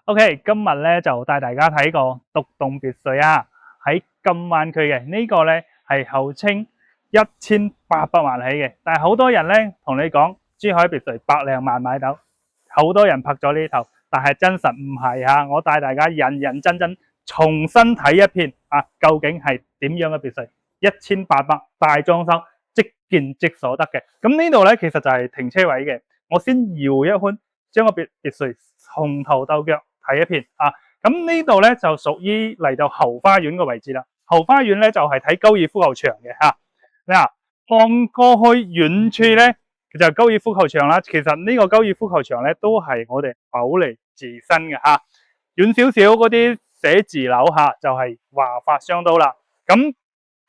OK，今日咧就帶大家睇個獨棟別墅啊，喺金灣區嘅呢個咧係號稱1800萬起嘅，但係好多人咧同你講珠海別墅百零萬買到，好多人拍咗呢頭，但係真實唔係啊！我帶大家認認真真重新睇一遍啊，究竟係點樣嘅別墅？1800大裝修，即見即所得嘅。咁呢度咧其實就係停車位嘅，我先搖一圈，將個別墅從頭到腳睇一遍啊！咁呢度咧就屬於嚟到後花園嘅位置啦。後花園咧就係睇高爾夫球場嘅嚇。嗱，望過去遠處咧就係高爾夫球場啦。其實呢個高爾夫球場咧都係我哋保利自身嘅嚇。遠少少嗰啲寫字樓嚇就係華發商都啦。咁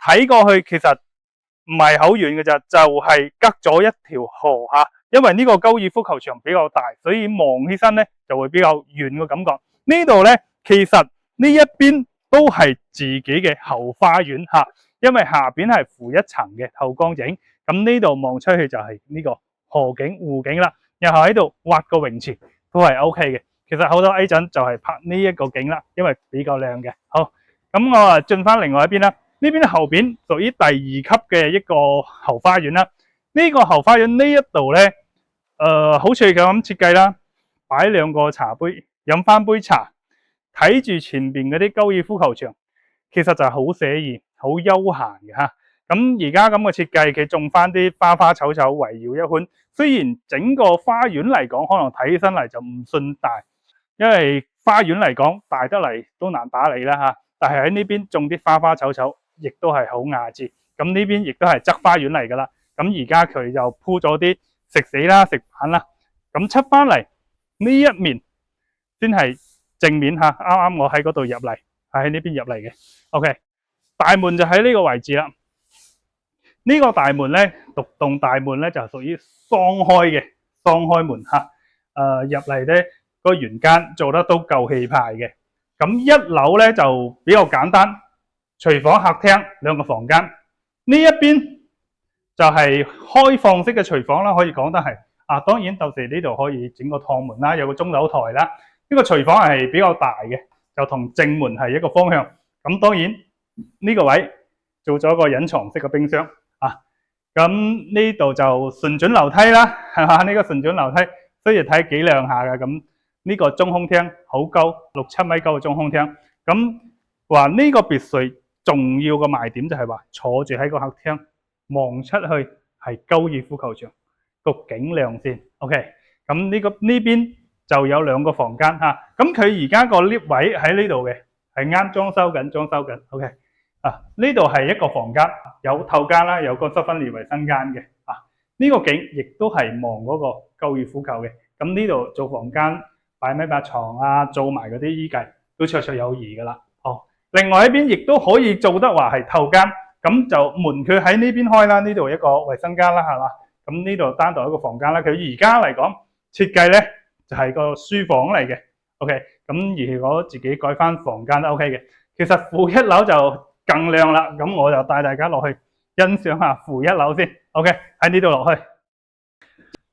睇過去其實唔係好遠嘅咋，就係隔咗一條河嚇。因為呢個高爾夫球場比較大，所以望起身咧就會比較遠嘅感覺。呢度咧其實呢一邊都係自己嘅後花園嚇，因為下邊係負一層嘅透光井，咁呢度望出去就係呢個河景湖景啦。然後喺度挖個泳池都係 OK 嘅。其實好多 agent 就係拍呢一個景啦，因為比較靚嘅。好，咁我啊進翻另外一邊啦。呢邊後邊屬於第2級嘅一個後花園啦。呢個後花園呢一度咧，好似咁設計啦，擺2個茶杯，飲翻杯茶，睇住前邊嗰啲高爾夫球場，其實就係好寫意、好休閒嘅嚇。咁而家咁嘅設計，佢種翻啲花花草草圍繞一圈。雖然整個花園嚟講，可能睇起身嚟就唔算大，因為花園嚟講大得嚟都難打理啦嚇。但係喺呢邊種啲花花草草，亦都係好雅致。咁呢邊亦都係側花園嚟㗎啦。咁而家佢就鋪咗啲食死啦、食板啦。咁出翻嚟呢一面先係正面嚇，啱啱我喺嗰度入嚟，喺呢邊入嚟嘅。OK， 大門就喺呢個位置啦。呢個大門咧，獨棟大門咧就屬於雙開嘅，雙開門嚇。入嚟咧個圓間做得都夠氣派嘅。咁1樓咧就比較簡單，廚房、客廳2個房間。呢一邊就係開放式嘅廚房啦，可以講得係。當然到時呢度可以整個趟門啦，有個鐘樓台啦。呢個廚房係比較大嘅，就同正門係一個方向。咁當然呢個位做咗個隱藏式嘅冰箱啊。咁呢度就旋轉樓梯啦，係嘛？呢個旋轉樓梯雖然睇幾靚下嘅。咁呢個中空廳好高，6-7米高嘅中空廳。咁話呢個別墅重要嘅賣點就係話坐住喺個客廳望出去係高爾夫球場個景亮先。OK， 咁呢邊就有2個房間嚇。咁佢而家個 lift 位喺呢度嘅，係啱裝修緊。OK， 呢度係一個房間，有透間啦，有個濕分列衛生間嘅。呢個景亦都係望嗰個高爾夫球嘅。咁呢度做房間擺咪把床啊，做埋嗰啲衣櫃都綽綽有餘噶啦。另外一邊亦都可以做得話係透間，咁就門佢喺呢邊開啦。呢度一個衛生間啦，係嘛？咁呢度單獨一個房間啦。佢而家嚟講設計咧就係個書房嚟嘅。OK， 咁如果自己改翻房間都 OK 嘅。其實負1樓就更靚啦。咁我就帶大家落去欣賞下負1樓先。OK， 喺呢度落去。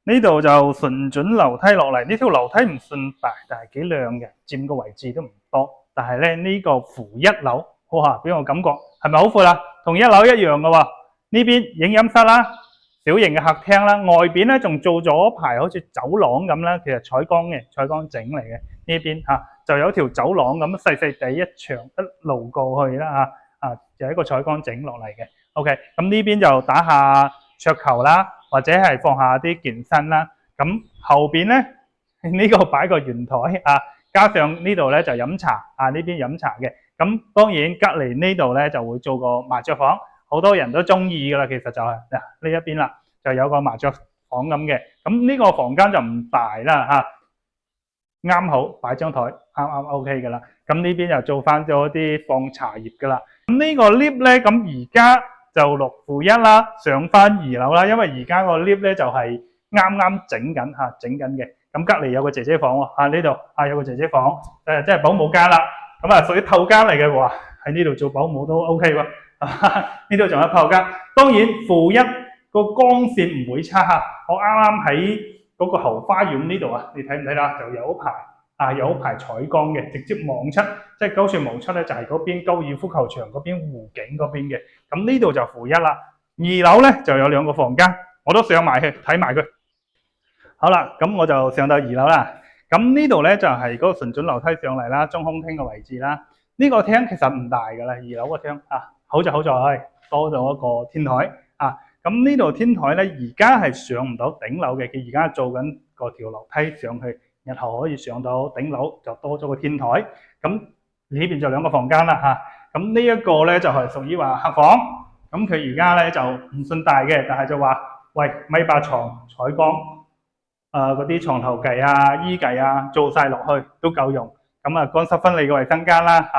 呢度就旋轉樓梯落嚟。呢條樓梯唔算大，但係幾靚嘅，佔個位置都唔多。但係咧呢個負1樓，哇！俾我感覺係咪好闊啊？同1樓一樣嘅喎。呢邊影音室啦，小型嘅客廳啦，外邊咧仲做咗排好似走廊咁啦，其實採光嘅，採光整嚟嘅。呢邊就有條走廊咁細細地一長一路過去啦就一個採光整落嚟嘅。OK， 咁呢邊就打下桌球啦，或者係放下啲健身啦。咁後邊咧呢個擺個圓台加上呢度咧就飲茶呢邊飲茶嘅。咁當然隔離呢度咧就會做個麻雀房，好多人都中意噶啦。其實就係呢一邊啦，就有個麻雀房咁嘅。咁呢個房間就唔大啦啱好擺張台啱 OK 噶啦。咁呢邊又做翻咗啲放茶葉噶啦。咁呢個 lift 咧，咁而家就落負1啦，上翻2樓啦。因為而家個 lift 咧就係啱整緊嘅。咁隔離有個姐姐房喎，呢度有個姐姐房，即係保姆間啦。咁屬於透間嚟嘅喎，喺呢度做保姆都 OK 喎。呢度仲有透間。當然負1個光線唔會差我啱啱喺嗰個後花園呢度你睇唔睇啦？就有一排有排採光嘅，直接望出，即係高處望出咧就係嗰邊高爾夫球場嗰邊湖景嗰邊嘅。咁呢度就負一啦。2樓咧就有2個房間，我都上埋去睇埋佢。好啦，咁我就上到2樓啦。咁呢度咧就係嗰個旋轉樓梯上嚟啦，中空廳嘅位置啦。呢個廳其實唔大噶啦，2樓個廳好就好在多咗一個天台咁呢度天台咧而家係上唔到頂樓嘅，佢而家做緊個條樓梯上去，日後可以上到頂樓，就多咗個天台。咁呢邊就2個房間啦咁呢一個咧就係屬於話客房。咁佢而家咧就唔算大嘅，但係就話喂1.8米床採光，嗰啲床頭櫃衣櫃做晒落去都夠用。咁乾濕分離嘅衛生間啦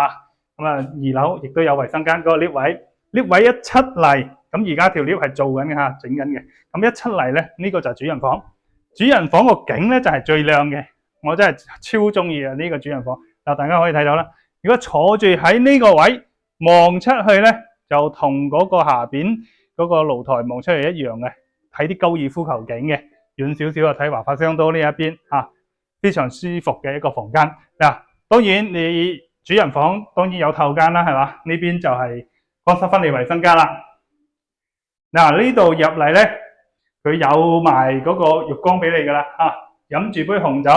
咁2樓亦都有衛生間，嗰個 lift 位，lift 位一出嚟，咁而家條 lift 係做緊嘅整緊嘅。咁一出嚟咧，呢個就係主人房。主人房個景咧就係最靚嘅，我真係超中意呢個主人房。嗱，大家可以睇到啦。如果坐住喺呢個位望出去咧，就同嗰個下邊嗰個露台望出去一樣嘅，睇啲高爾夫球景嘅。遠少少睇華發商都呢一邊非常舒服嘅一個房間。當然你主人房當然有透間啦，係嘛？呢邊就係乾濕分離衛生間啦。呢度入嚟咧，佢有埋嗰個浴缸俾你噶啦飲住杯紅酒，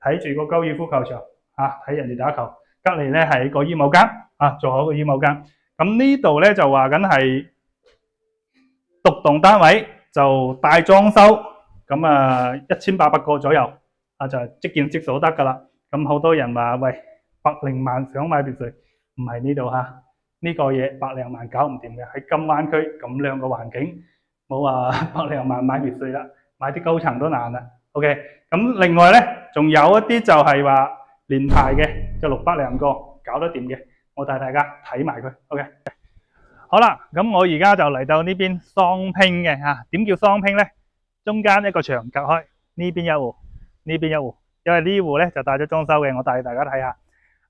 睇住個高爾夫球場睇人哋打球。隔離咧係個衣帽間做好個衣帽間。咁呢度咧就話緊係獨棟單位，就大裝修，咁1800個左右就係即見即所得噶啦。咁好多人話喂，100萬想買別墅，唔係呢度呢個嘢100萬搞唔掂嘅。喺金灣區咁靚嘅環境，冇話100萬買別墅啦，買啲高層都難啦。OK， 咁另外咧仲有一啲就係話連排嘅，就600個搞得掂嘅，我帶大家睇埋佢。OK， 好啦，咁我而家就嚟到呢邊雙拼嘅點叫雙拼咧？中間一個牆隔開，呢邊一戶，呢邊一戶。因為呢戶咧就帶咗裝修嘅，我帶大家睇下。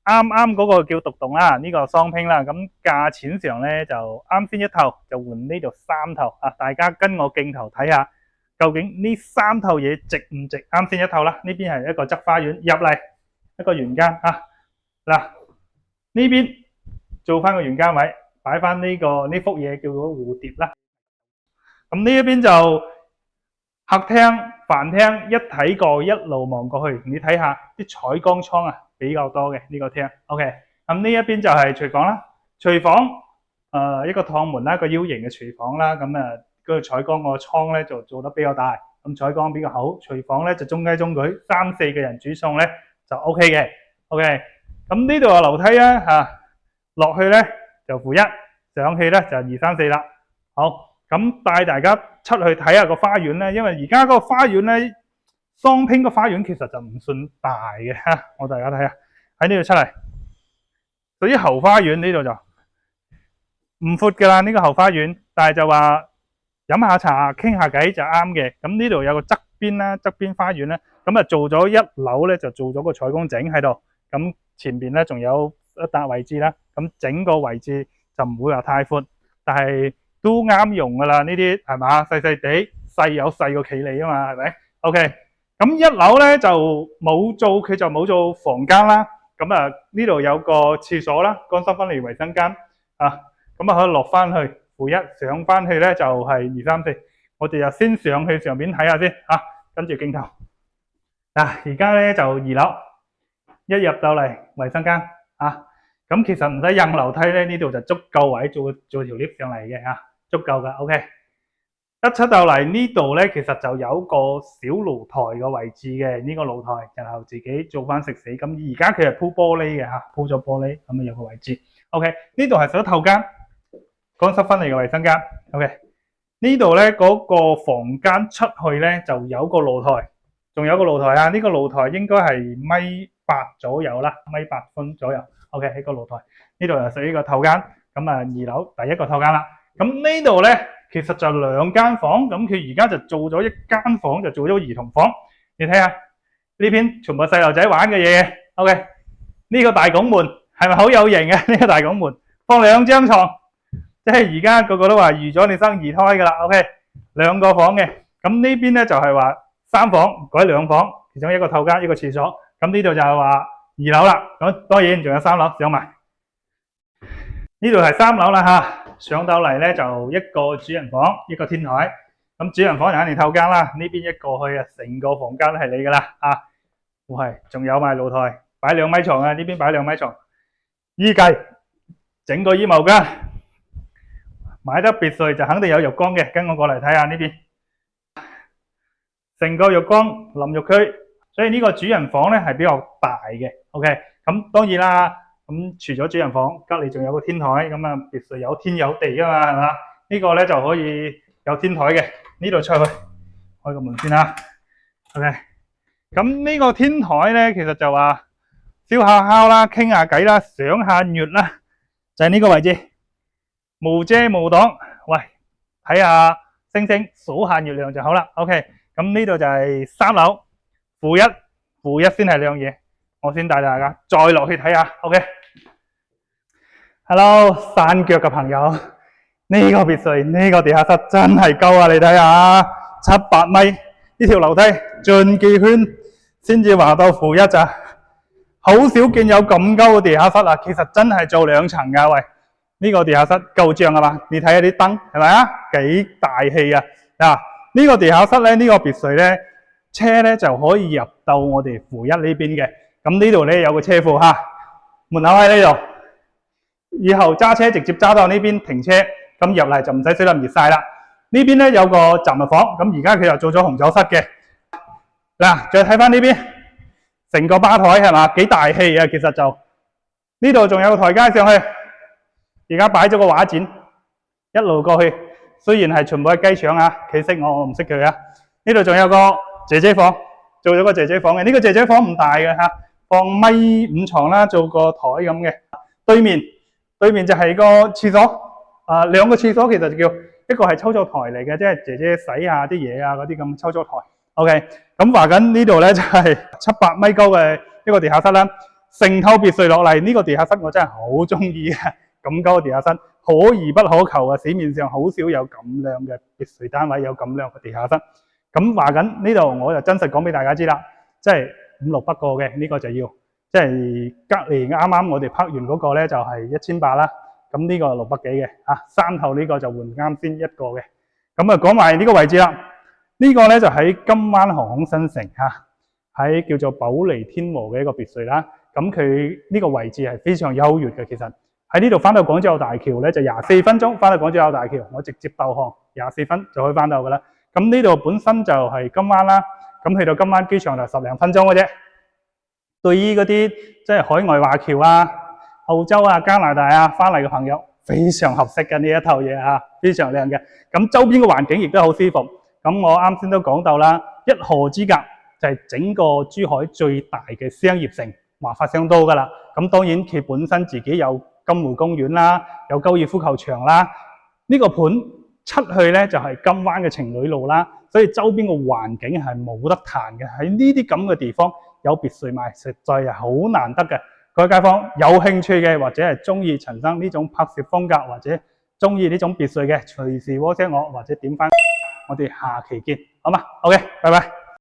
啱啱嗰個叫獨棟啦，呢個雙拼啦，咁價錢上咧就啱先一套就換呢度3套大家跟我鏡頭睇下，究竟呢3套嘢值唔值啱先一套啦？呢邊係一個側花園，入嚟一個園間嗱，呢邊做翻個園間位，擺翻呢幅嘢叫做蝴蝶啦。咁呢一邊就客廳、飯廳一睇過，一路望過去，你睇下啲採光窗比較多嘅呢個廳。OK， 咁呢一邊就係廚房啦，廚房一個趟門啦，一個 U 型嘅廚房啦。咁嗰個採光個窗咧就做得比較大，咁採光比較好。廚房咧就中規中矩，3、4個人煮餸咧就 OK 嘅。OK， 咁呢度有樓梯落去咧就負1，上去咧就2、3、4啦。好。咁帶大家出去睇下個花園咧，因為而家嗰個花園咧，雙拼個花園其實就唔算大嘅我大家睇下喺呢度出嚟，對於後花園呢度就唔闊噶啦，呢個後花園，但係就話飲下茶傾下偈就啱嘅。咁呢度有個側邊啦，側邊花園咧，咁做咗1樓咧就做咗個採光井喺度，咁前邊咧仲有一笪位置啦，咁整個位置就唔會話太闊，但係都啱用噶啦，呢啲係嘛，細細地，細有細個企理啊嘛，係咪 ？OK， 咁1樓咧就佢就冇做房間啦。咁呢度有個廁所啦，乾濕分離衛生間咁可以落翻去負1，上翻去咧就係2、3、4。我哋就先上去上邊睇下先跟住鏡頭而家咧就2樓，一入到嚟衛生間咁其實唔使扔樓梯咧，呢度就足夠位做條 lift 上嚟嘅足夠噶。OK， 一出到嚟呢度咧，其實就有個小露台嘅位置嘅，呢個露台，然後自己做翻食肆。咁而家佢係鋪玻璃嘅鋪咗玻璃，咁有個位置。OK， 呢度係洗頭間，乾濕分離嘅衛生間。OK， 呢度咧嗰個房間出去咧就有個露台，仲有個露台呢個露台應該係1.8米左右啦，1.8米左右。OK， 喺個露台呢度就屬於個透間。咁2樓第一個透間啦。咁呢度咧其實就2間房，咁佢而家就做咗1間房，就做咗兒童房。你睇下呢邊全部細路仔玩嘅嘢。OK， 呢個大拱門係咪好有型嘅？呢個大拱門放2張床，即係而家個個都話預咗你生2胎噶啦。OK， 2個房嘅。咁呢邊咧就係話3房改2房，其中一個透間，一個廁所。咁呢度就係話2樓啦。咁當然仲有3樓上埋。呢度係3樓啦嚇，上到嚟咧就一個主人房，一個天台。咁主人房就肯定透間啦，呢邊一過去啊，成個房間都係你噶啦啊！喂，仲有埋露台，擺2米床啊，呢邊擺2米床。衣櫃，整個衣帽間。買得別墅就肯定有浴缸嘅，跟我過嚟睇下呢邊。成個浴缸淋浴區，所以呢個主人房咧係比較大嘅。OK，咁當然啦，咁除咗主人房，隔離仲有個天台，咁啊別墅有天有地噶嘛，係嘛？呢個咧就可以有天台嘅。呢度出去開個門先啦。OK，咁呢個天台咧，其實就話燒下烤啦，傾下偈啦，賞下月啦，就係呢個位置，無遮無擋。喂，睇下星星，數下月亮就好啦。OK，咁呢度就係3樓負一先係靚嘢，我先帶大家再落去睇下。OK，Hello，山腳嘅朋友。呢個別墅呢個地下室真係高啊！你睇下，7-8米呢條樓梯轉幾圈先至話到負一咋，好少見有咁高嘅地下室啊！其實真係做2層噶。喂，呢個地下室夠脹啊嘛？你睇下啲燈係咪啊？幾大氣啊！嗱，呢個地下室咧，呢個別墅咧，車咧就可以入到我哋負一呢邊嘅。咁呢度咧有個車庫吓，門口喺呢度，以後揸車直接揸到呢邊停車。咁入嚟就唔使水淋熱晒啦。呢邊咧有個雜物房，咁而家佢又做咗紅酒室嘅。嗱，再睇翻呢邊，成個吧台係嘛，幾大氣啊！其實就呢度仲有個台階上去，而家擺咗個畫展，一路過去。雖然係全部係雞腸啊，佢識我唔識佢啊。呢度仲有個姐姐房，做咗個姐姐房嘅。呢個姐姐房唔大嘅嚇，放1.5米床啦，做個台咁嘅。對面就係個廁所。2個廁所其實就叫一個係操作台嚟嘅，即係姐姐洗下啲嘢啊嗰啲咁操作台。OK， 咁話緊呢度咧就係7-8米高嘅一個地下室啦。成套別墅落嚟呢個地下室我真係好中意嘅，咁高嘅地下室可遇不可求啊！市面上好少有咁靚嘅別墅單位有咁靚嘅地下室。咁話緊呢度我就真實講俾大家知啦，即係5-6百個嘅呢個就要，即係隔離啱啱我哋拍完嗰個咧就係1800啦。咁呢個600幾嘅嚇，3頭呢個就換啱先一個嘅。咁啊講埋呢個位置啦，呢個咧就喺金灣航空新城嚇，喺叫做寶利天和嘅一個別墅啦。咁佢呢個位置係非常優越嘅，其實喺呢度翻到廣州大橋咧就24分鐘翻到廣州大橋，我直接導航24分就可以翻到噶啦。咁呢度本身就係金灣啦，咁去到金灣機場就10零分鐘嘅啫。對於嗰啲即係海外華僑啊、澳洲啊、加拿大啊翻嚟嘅朋友，非常合適嘅呢一套嘢嚇，非常靚嘅。咁周邊嘅環境亦都好舒服。咁我啱先都講到啦，一河之隔就係整個珠海最大嘅商業城華發商都噶啦。咁當然佢本身自己有金湖公園啦，有高爾夫球場啦。呢個盤出去咧就係金灣嘅情侶路啦，所以周邊嘅環境係冇得彈嘅。喺呢啲咁嘅地方有別墅賣，實在係好難得嘅。各位街坊有興趣嘅，或者係中意陳生呢種拍攝風格，或者中意呢種別墅嘅，隨時 WhatsApp 我，或者點翻，我哋下期見，好嘛？OK，拜拜。